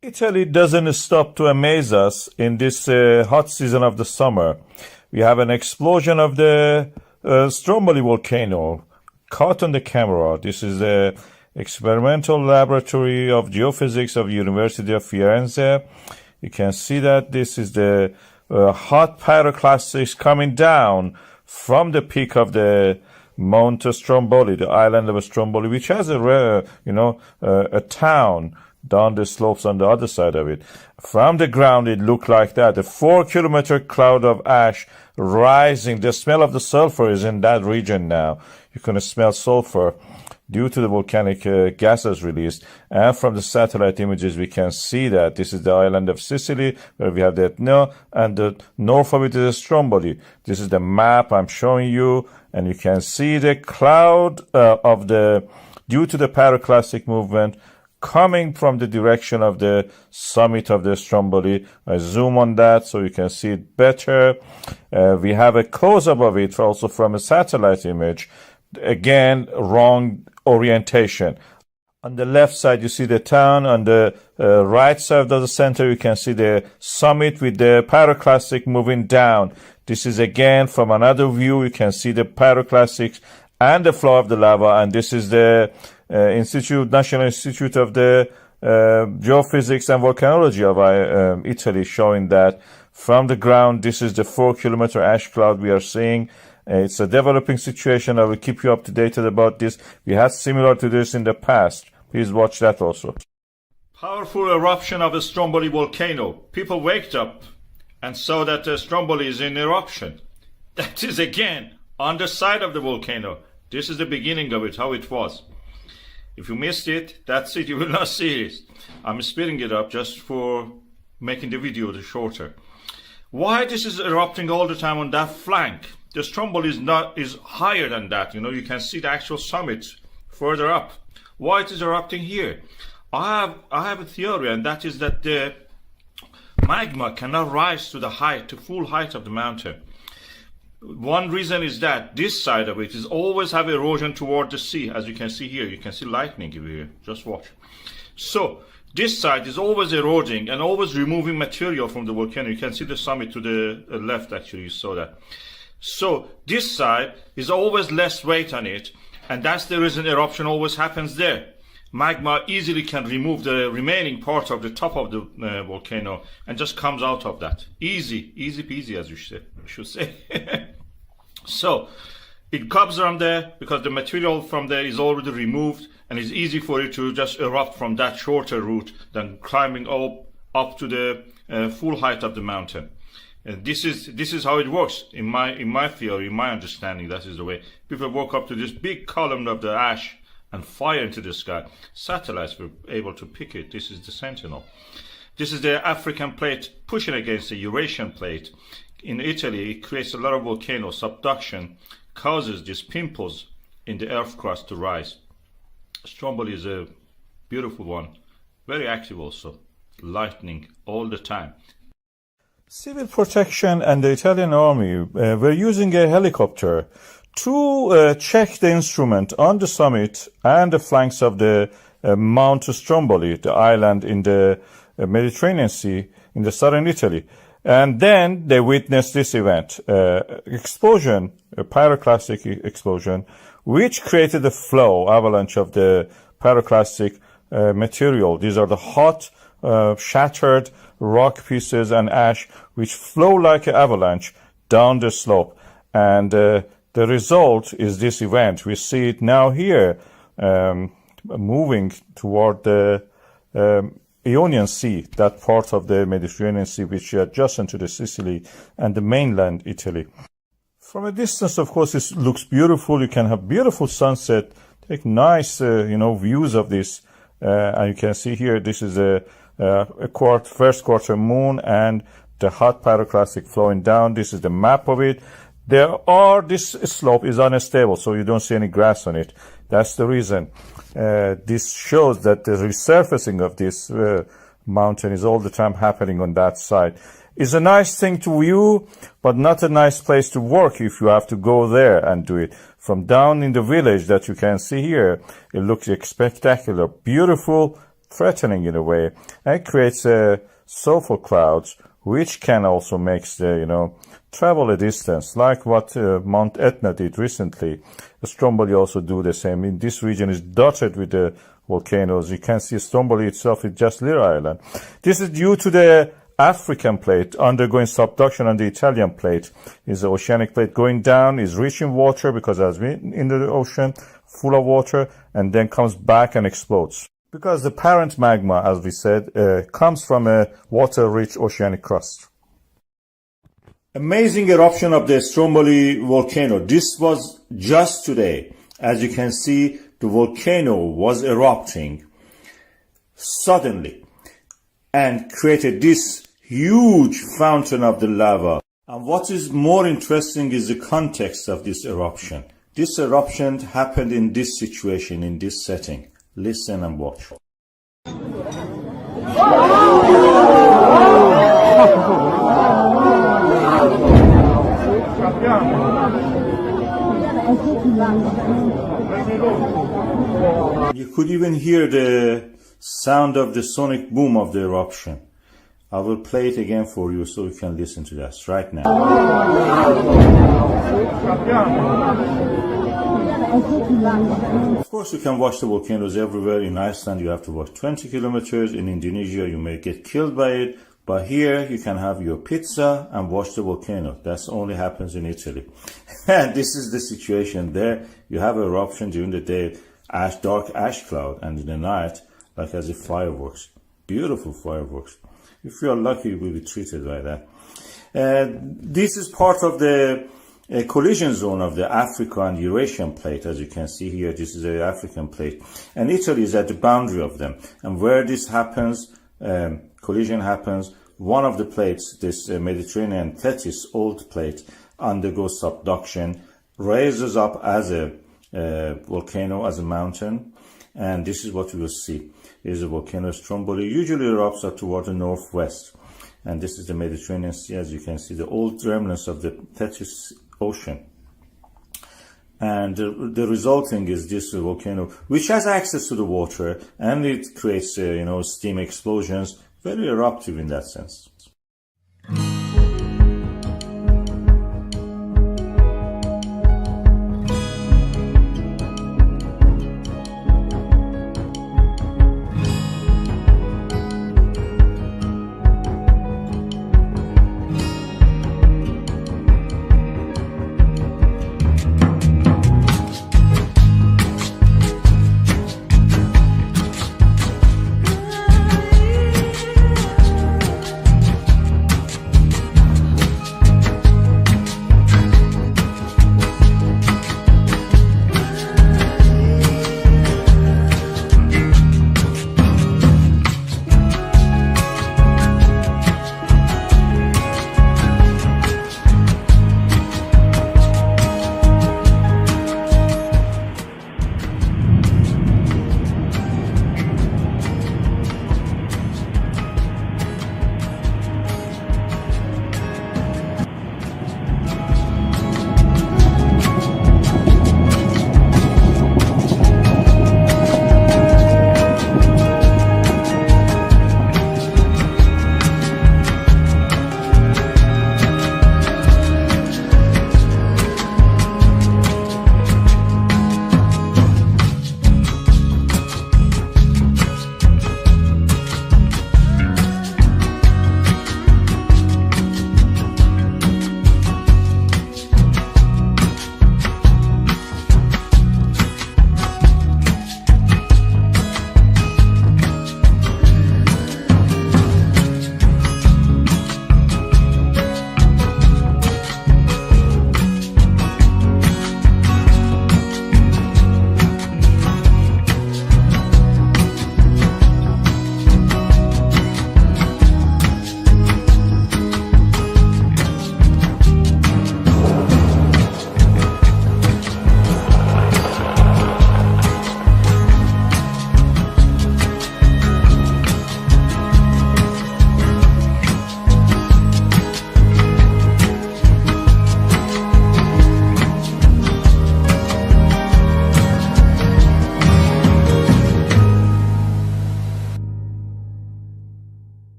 Italy doesn't stop to amaze us in this hot season of the summer. We have an explosion of the Stromboli volcano caught on the camera. This is the experimental laboratory of geophysics of University of Firenze. You can see that this is the hot pyroclastics coming down from the peak of the Mount Stromboli, the island of Stromboli, which has a town down the slopes on the other side of it. From the ground, it looked like that. A 4-kilometer cloud of ash rising. The smell of the sulfur is in that region now. You can smell sulfur due to the volcanic gases released. And from the satellite images, we can see that this is the island of Sicily, where we have the Etna, and the north of it is Stromboli. This is the map I'm showing you, and you can see the cloud due to the pyroclastic movement coming from the direction of the summit of the Stromboli. I zoom on that so you can see it better. We have a close-up of it also from a satellite image. Again, wrong orientation. On the left side, you see the town. On the right side of the center, you can see the summit with the pyroclastic moving down. This is again from another view. You can see the pyroclastics and the flow of the lava. And this is the National Institute of the Geophysics and Volcanology of Italy, showing that from the ground, this is the 4-kilometer ash cloud we are seeing. It's a developing situation. I will keep you up to date about this. We had similar to this in the past. Please watch that also. Powerful eruption of a Stromboli volcano. People waked up and saw that Stromboli is in eruption. That is again on the side of the volcano. This is the beginning of it, how it was. If you missed it, that's it. You will not see it. I'm speeding it up just for making the video shorter. Why this is erupting all the time on that flank? The Stromboli is higher than that. You can see the actual summit further up. Why it is erupting here? I have a theory, and that is that the magma cannot rise to the full height of the mountain. One reason is that this side of it is always have erosion toward the sea. As you can see here, you can see lightning here. Just watch. So this side is always eroding and always removing material from the volcano. You can see the summit to the left, actually, you saw that. So this side is always less weight on it, and that's the reason eruption always happens there. Magma easily can remove the remaining part of the top of the volcano and just comes out of that. Easy peasy, as you should say. So it comes from there because the material from there is already removed, and it's easy for it to just erupt from that shorter route than climbing up to the full height of the mountain. This is how it works in my theory, in my understanding. That is the way people walk up to this big column of the ash and fire into the sky. Satellites were able to pick it. This is the Sentinel. This is the African plate pushing against the Eurasian plate. In Italy, it creates a lot of volcano subduction, causes these pimples in the earth crust to rise. Stromboli is a beautiful one, very active also, lightning all the time. Civil protection and the Italian army were using a helicopter to check the instrument on the summit and the flanks of the Mount Stromboli, the island in the Mediterranean Sea in the southern Italy. And then they witnessed this event, explosion, a pyroclastic explosion, which created a flow, avalanche of the pyroclastic material. These are the hot, shattered rock pieces and ash, which flow like an avalanche down the slope. And the result is this event. We see it now here, moving toward the Ionian Sea, that part of the Mediterranean Sea which is adjacent to the Sicily and the mainland Italy. From a distance, of course, it looks beautiful. You can have beautiful sunset, take nice, views of this. And you can see here, this is a first quarter moon and the hot pyroclastic flowing down. This is the map of it. This slope is unstable, so you don't see any grass on it. That's the reason. This shows that the resurfacing of this mountain is all the time happening on that side. It's a nice thing to view, but not a nice place to work if you have to go there and do it. From down in the village that you can see here, it looks spectacular, beautiful, threatening in a way, and it creates sulfur clouds, which can also make the, travel a distance, like what Mount Etna did recently. Stromboli also do the same. In this region is dotted with the volcanoes. You can see Stromboli itself is just little island. This is due to the African plate undergoing subduction, and the Italian plate is the oceanic plate going down, is rich in water because it has been in the ocean, full of water, and then comes back and explodes. Because the parent magma, as we said, comes from a water-rich oceanic crust. Amazing eruption of the Stromboli volcano. This was just today. As you can see, the volcano was erupting suddenly and created this huge fountain of the lava. And what is more interesting is the context of this eruption. This eruption happened in this situation, in this setting. Listen and watch. You could even hear the sound of the sonic boom of the eruption. I will play it again for you so you can listen to that right now. Of course, you can watch the volcanoes everywhere. In Iceland, you have to walk 20 kilometers. In Indonesia, you may get killed by it. But here, you can have your pizza and watch the volcano. That only happens in Italy. And this is the situation there. You have eruption during the day, dark ash cloud, and in the night, like as if fireworks. Beautiful fireworks. If you are lucky, you will be treated by that. This is part of the collision zone of the Africa and Eurasian plate. As you can see here, this is the African plate. And Italy is at the boundary of them. And where this happens, collision happens, one of the plates, this Mediterranean Tethys old plate, undergoes subduction, raises up as a volcano, as a mountain. And this is what you will see. Is a volcano Stromboli, usually erupts up toward the northwest. And this is the Mediterranean Sea, as you can see, the old remnants of the Tethys Ocean. And the resulting is this volcano, which has access to the water, and it creates, steam explosions, very eruptive in that sense.